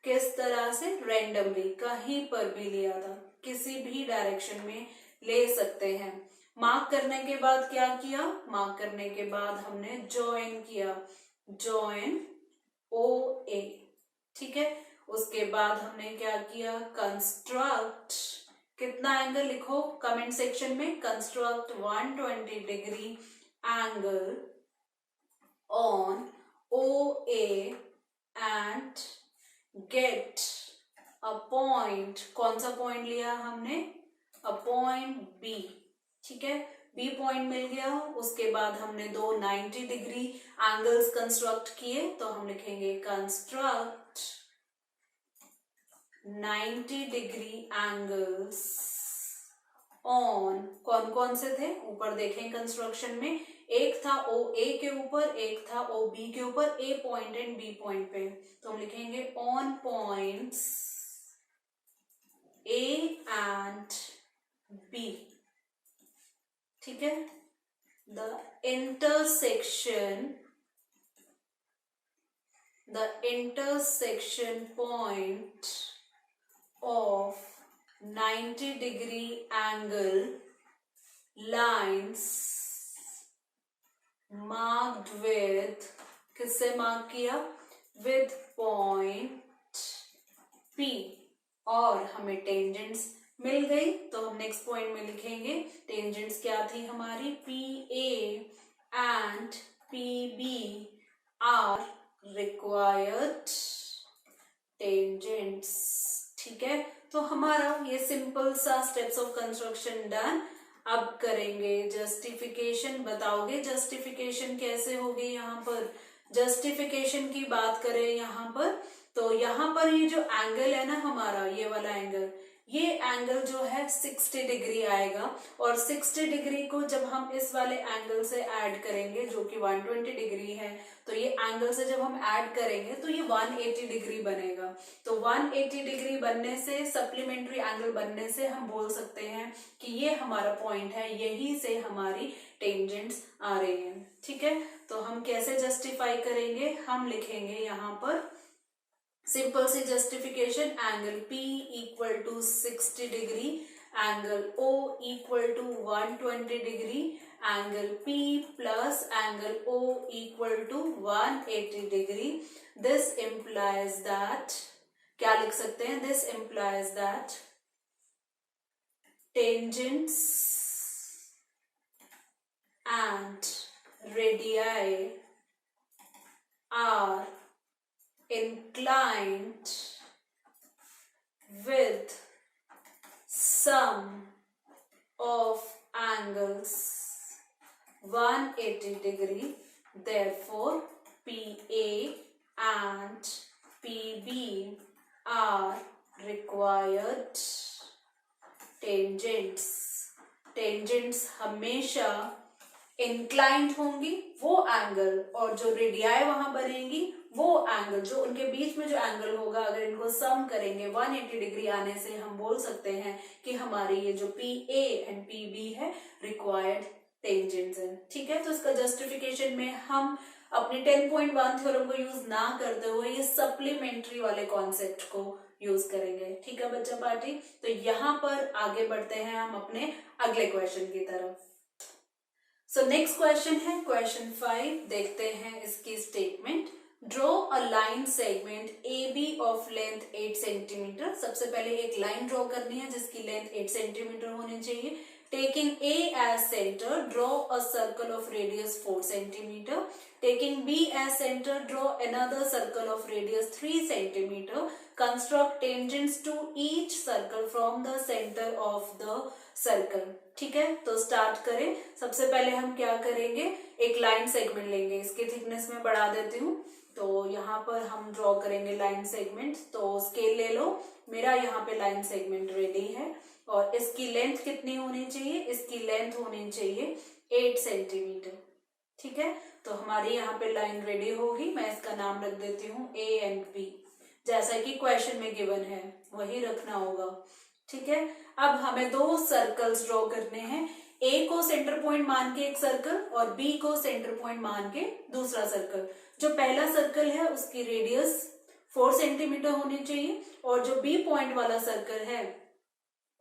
किस तरह से? रेंडमली, कहीं पर भी लिया था, किसी भी डायरेक्शन में ले सकते हैं। मार्क करने के बाद क्या किया? मार्क करने के बाद हमने ज्वाइन किया, ज्वाइन ओ ए। ठीक है, उसके बाद हमने क्या किया, कंस्ट्रक्ट। कितना एंगल लिखो कमेंट सेक्शन में, construct 120 degree angle on O A and get a point. कौन सा पॉइंट लिया हमने? A point B. ठीक है, बी पॉइंट मिल गया। उसके बाद हमने दो 90 डिग्री एंगल्स कंस्ट्रक्ट किए, तो हम लिखेंगे कंस्ट्रक्ट 90 डिग्री एंगल्स ऑन। कौन कौन से थे ऊपर देखें कंस्ट्रक्शन में, एक था ओ ए के ऊपर, एक था ओ बी के ऊपर, A point and B point पे। तो हम लिखेंगे on points A and B. ठीक है, the intersection point of 90 degree angle lines marked with, किससे मार्क किया? with point P, और हमें टेंजेंट्स मिल गई तो हम नेक्स्ट पॉइंट में लिखेंगे टेंजेंट्स क्या थी हमारी, P A and P B are required tangents. ठीक है, तो हमारा ये सिंपल सा स्टेप्स ऑफ कंस्ट्रक्शन डन। अब करेंगे जस्टिफिकेशन। बताओगे जस्टिफिकेशन कैसे होगी? यहाँ पर जस्टिफिकेशन की बात करें यहाँ पर, तो यहाँ पर ये जो एंगल है ना हमारा, ये वाला एंगल, ये एंगल जो है 60 डिग्री आएगा। और 60 डिग्री को जब हम इस वाले एंगल से ऐड करेंगे जो कि 120 डिग्री है, तो ये एंगल से जब हम ऐड करेंगे तो ये 180 डिग्री बनेगा। तो 180 डिग्री बनने से, सप्लीमेंट्री एंगल बनने से हम बोल सकते हैं कि ये हमारा पॉइंट है, यही से हमारी टेंजेंट्स आ रही हैं। ठीक है, तो हम कैसे जस्टिफाई करेंगे? हम लिखेंगे यहाँ पर सिंपल सी justification, angle P equal to 60 degree, angle O equal to 120 degree, angle P plus angle O equal to 180 degree. This implies that, क्या लिख सकते हैं? This implies that tangents and radii are inclined with sum of angles 180 degree, therefore PA and PB are required tangents। tangents हमेशा inclined होंगी, वो angle, और जो radii वहां बनेगी वो एंगल, जो उनके बीच में जो एंगल होगा, अगर इनको सम करेंगे 180 डिग्री आने से हम बोल सकते हैं कि हमारी ये जो P A and P B है रिक्वायर्ड टेंजेंट्स है। ठीक है, तो इसका जस्टिफिकेशन में हम अपने 10.1 थ्योरम को यूज ना करते हुए ये सप्लीमेंट्री वाले कॉन्सेप्ट को यूज करेंगे। ठीक है बच्चा पार्टी, तो यहाँ पर आगे बढ़ते हैं हम अपने अगले क्वेश्चन की तरफ। सो नेक्स्ट क्वेश्चन है क्वेश्चन 5। देखते हैं इसकी स्टेटमेंट। Draw a line segment A B of length 8 centimetre. सबसे पहले एक लाइन ड्रॉ करनी है जिसकी लेंथ 8 सेंटीमीटर होनी चाहिए। Taking A as center, draw a circle of radius 4 centimeter. Taking B as center, draw another circle of radius 3 centimeter. Construct tangents to each circle from the center of the circle. ठीक है, तो start करें। सबसे पहले हम क्या करेंगे, एक लाइन सेगमेंट लेंगे। इसकी थिकनेस में बढ़ा देती हूँ, तो यहाँ पर हम ड्रॉ करेंगे लाइन सेगमेंट। तो स्केल ले लो, मेरा यहाँ पे लाइन सेगमेंट रेडी है। और इसकी लेंथ कितनी होनी चाहिए? इसकी लेंथ होनी चाहिए 8 सेंटीमीटर। ठीक है, तो हमारी यहाँ पे लाइन रेडी होगी। मैं इसका नाम रख देती हूँ ए एंड बी, जैसा कि क्वेश्चन में गिवन है वही रखना होगा। ठीक है, अब हमें दो सर्कल्स ड्रॉ करने हैं। ए को सेंटर पॉइंट मान के एक सर्कल और बी को सेंटर पॉइंट मान के दूसरा सर्कल। जो पहला सर्कल है उसकी रेडियस 4 सेंटीमीटर होनी चाहिए, और जो बी पॉइंट वाला सर्कल है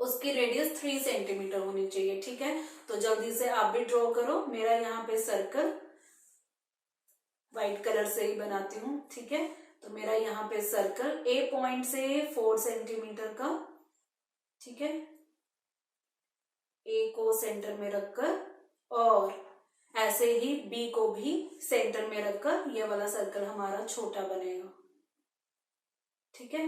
उसकी रेडियस 3 सेंटीमीटर होनी चाहिए। ठीक है, तो जल्दी से आप भी ड्रॉ करो। मेरा यहाँ पे सर्कल व्हाइट कलर से ही बनाती हूँ। ठीक है, तो मेरा यहाँ पे सर्कल ए पॉइंट से 4 सेंटीमीटर का, ठीक है, ए को सेंटर में रखकर, और ऐसे ही बी को भी सेंटर में रखकर ये वाला सर्कल हमारा छोटा बनेगा। ठीक है,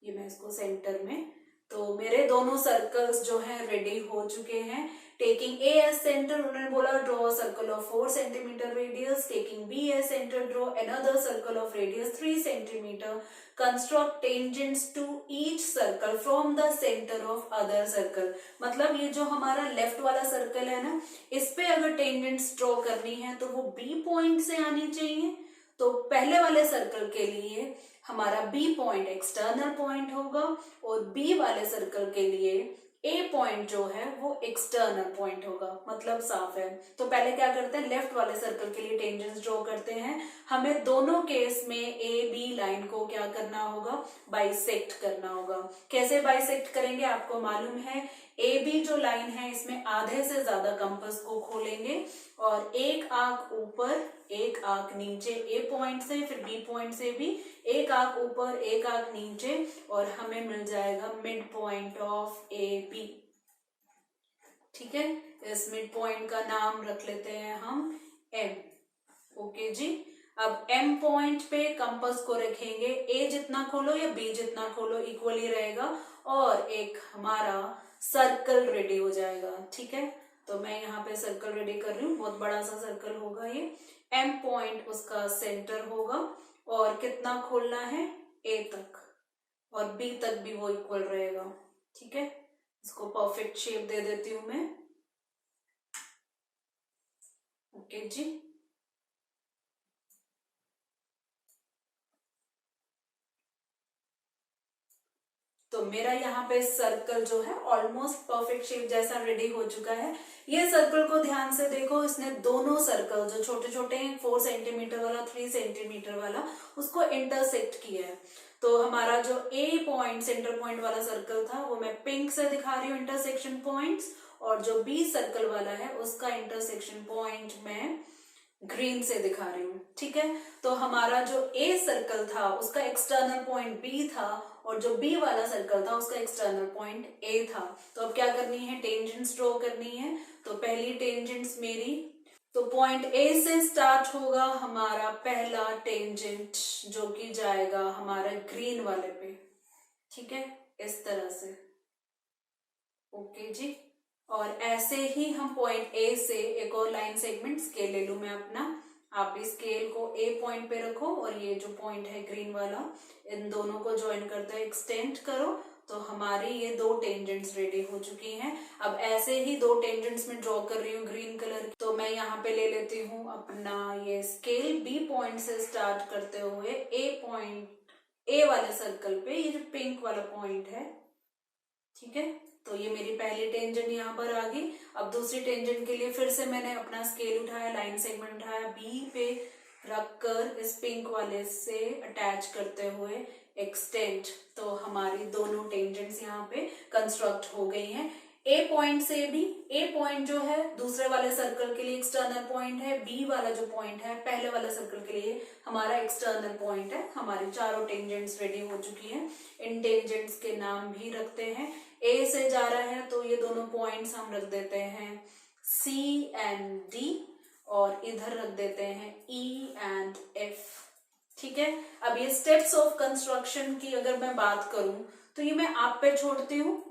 ये मैं इसको सेंटर में, तो मेरे दोनों सर्कल्स जो हैं रेडी हो चुके हैं। टेकिंग ए एज सेंटर, उन्होंने बोला draw circle of 4 centimetre radius. Taking B as centre, draw another circle of radius 3 centimetre. Construct tangents to each circle from the centre of other circle. मतलब ये जो हमारा left वाला circle है ना, इस पे अगर टेंजेंट्स ड्रॉ करनी है तो वो बी पॉइंट से आनी चाहिए। तो पहले वाले सर्कल के लिए हमारा बी पॉइंट एक्सटर्नल पॉइंट होगा, और बी वाले सर्कल के लिए ए पॉइंट जो है वो एक्सटर्नल पॉइंट होगा। मतलब साफ है। तो पहले क्या करते हैं, लेफ्ट वाले सर्कल के लिए टेंजेंट्स ड्रॉ करते हैं। हमें दोनों केस में ए बी लाइन को क्या करना होगा, बाइसेक्ट करना होगा। कैसे बाइसेक्ट करेंगे आपको मालूम है, ए बी जो लाइन है इसमें आधे से ज्यादा कंपास को खोलेंगे और एक आंख ऊपर एक आंख नीचे ए पॉइंट से, फिर बी पॉइंट से भी एक आंख ऊपर एक आंख नीचे, और हमें मिल जाएगा mid point of A B. ठीक है, इस मिड पॉइंट का नाम रख लेते हैं हम एम। ओके जी, अब एम पॉइंट पे कंपास को रखेंगे, ए जितना खोलो या बी जितना खोलो इक्वली रहेगा, और एक हमारा सर्कल रेडी हो जाएगा। ठीक है, तो मैं यहाँ पे सर्कल रेडी कर रही हूँ, बहुत बड़ा सा सर्कल होगा ये। एम पॉइंट उसका सेंटर होगा, और कितना खोलना है, ए तक, और बी तक भी वो इक्वल रहेगा। ठीक है, इसको परफेक्ट शेप दे देती हूं मैं। ओके जी, तो मेरा यहाँ पे सर्कल जो है ऑलमोस्ट परफेक्ट शेप जैसा रेडी हो चुका है। ये सर्कल को ध्यान से देखो, इसने दोनों सर्कल जो छोटे छोटे हैं 4 सेंटीमीटर वाला 3 सेंटीमीटर वाला उसको इंटरसेक्ट किया है। तो हमारा जो ए पॉइंट सेंटर पॉइंट वाला सर्कल था वो मैं पिंक से दिखा रही हूँ इंटरसेक्शन पॉइंट्स, और जो बी सर्कल वाला है उसका इंटरसेक्शन पॉइंट मैं ग्रीन से दिखा रही हूँ। ठीक है, तो हमारा जो ए सर्कल था उसका एक्सटर्नल पॉइंट बी था, और जो बी वाला सर्कल था उसका एक्सटर्नल पॉइंट ए था। तो अब क्या करनी है, टेंजेंट्स ड्रॉ करनी है। तो पहली टेंजेंट्स मेरी, तो पॉइंट ए से स्टार्ट होगा हमारा पहला टेंजेंट, जो कि जाएगा हमारा ग्रीन वाले पे। ठीक है, इस तरह से। ओके जी, और ऐसे ही हम पॉइंट ए से एक और लाइन सेगमेंट स्केल ले लूं मैं अपना। आप भी स्केल को ए पॉइंट पे रखो, और ये जो पॉइंट है ग्रीन वाला इन दोनों को ज्वाइन करते हुए एक्सटेंड करो। तो हमारी ये 2 टेंजेंट्स रेडी हो चुकी हैं। अब ऐसे ही 2 टेंजेंट्स में ड्रॉ कर रही हूँ ग्रीन कलर की। तो मैं यहाँ पे ले लेती हूँ अपना ये स्केल, बी पॉइंट से स्टार्ट करते हुए ए पॉइंट, ए वाले सर्कल पे ये जो पिंक वाला पॉइंट है। ठीक है, तो ये मेरी पहली टेंजेंट यहाँ पर आ गई। अब दूसरी टेंजेंट के लिए फिर से मैंने अपना स्केल उठाया, लाइन सेगमेंट उठाया, बी पे रखकर इस पिंक वाले से अटैच करते हुए एक्सटेंड। तो हमारी दोनों टेंजेंट्स यहाँ पे कंस्ट्रक्ट हो गई हैं। ए पॉइंट से भी, ए पॉइंट जो है दूसरे वाले सर्कल के लिए एक्सटर्नल पॉइंट है, बी वाला जो पॉइंट है पहले वाले सर्कल के लिए हमारा एक्सटर्नल पॉइंट है। हमारी चारों टेंजेंट्स रेडी हो चुकी हैं। इन टेंजेंट्स के नाम भी रखते हैं। ए से जा रहा है तो ये दोनों पॉइंट्स हम रख देते हैं सी एंड डी, और इधर रख देते हैं ई एंड एफ। ठीक है, अब ये स्टेप्स ऑफ कंस्ट्रक्शन की अगर मैं बात करूं तो ये मैं आप पे छोड़ती हूँ।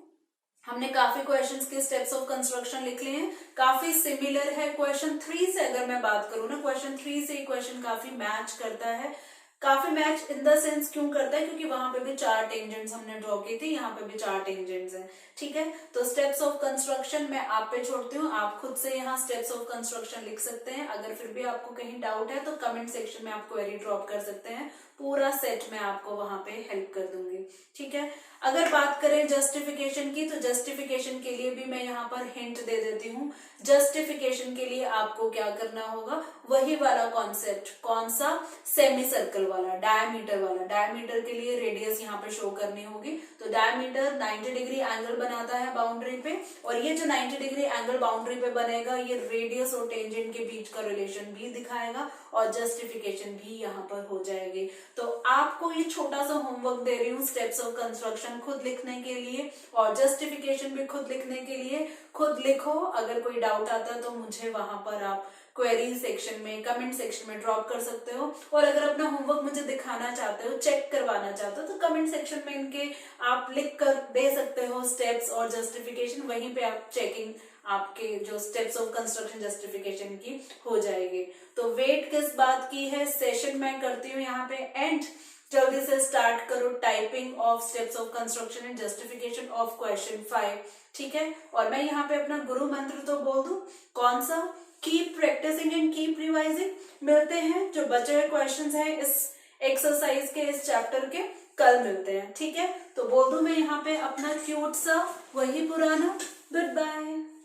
हमने काफी क्वेश्चंस के स्टेप्स ऑफ कंस्ट्रक्शन लिख लिए हैं, काफी सिमिलर है। क्वेश्चन 3 से अगर मैं बात करूं ना, क्वेश्चन 3 से क्वेश्चन काफी मैच करता है। काफी मैच इन द सेंस क्यों करता है, क्योंकि वहां पे भी 4 टेंजेंट्स हमने ड्रॉ की थी, यहाँ पे भी 4 टेंजेंट्स हैं। ठीक है, तो स्टेप्स ऑफ कंस्ट्रक्शन मैं आप पे छोड़ती हूँ, आप खुद से यहाँ स्टेप्स ऑफ कंस्ट्रक्शन लिख सकते हैं। अगर फिर भी आपको कहीं डाउट है तो कमेंट सेक्शन में आप क्वेरी ड्रॉप कर सकते हैं, पूरा सेट मैं आपको वहां पे हेल्प कर दूंगी। ठीक है, अगर बात करें जस्टिफिकेशन की, तो जस्टिफिकेशन के लिए भी मैं यहाँ पर हिंट दे देती हूँ। जस्टिफिकेशन के लिए आपको क्या करना होगा, वही वाला कॉन्सेप्ट, कौन सा, सेमी सर्कल वाला, डायमीटर वाला। डायमीटर के लिए रेडियस यहाँ पे शो करनी होगी। तो डायमीटर 90 डिग्री एंगल बनाता है बाउंड्री पे, और ये जो 90 डिग्री एंगल बाउंड्री पे बनेगा ये रेडियस और टेंजेंट के बीच का रिलेशन भी दिखाएगा, और जस्टिफिकेशन भी यहाँ पर हो जाएगी। तो आपको ये छोटा सा होमवर्क दे रही हूँ स्टेप्स ऑफ कंस्ट्रक्शन खुद लिखने के लिए, और जस्टिफिकेशन भी खुद लिखने के लिए। खुद लिखो, अगर कोई डाउट आता है तो मुझे वहां पर आप क्वेरी सेक्शन में, कमेंट सेक्शन में ड्रॉप कर सकते हो। और अगर अपना होमवर्क मुझे दिखाना चाहते हो, चेक करवाना चाहते हो, तो कमेंट सेक्शन में इनके आप लिख कर दे सकते हो स्टेप्स और जस्टिफिकेशन। वहीं पे आप चेकिंग आपके जो स्टेप्स ऑफ कंस्ट्रक्शन जस्टिफिकेशन की हो जाएगी। तो वेट किस बात की है, सेशन मैं करती हूँ यहाँ पे एंड। जल्दी से स्टार्ट करो typing of steps of construction and justification of question 5। ठीक है, और मैं यहाँ पे अपना गुरु मंत्र तो बोल दूं, कौन सा, keep practising and keep revising. मिलते हैं जो बचे हुए क्वेश्चंस हैं इस एक्सरसाइज के, इस चैप्टर के, कल मिलते हैं। ठीक है, तो बोल दूं मैं यहाँ पे अपना क्यूट सा वही पुराना गुड बाय।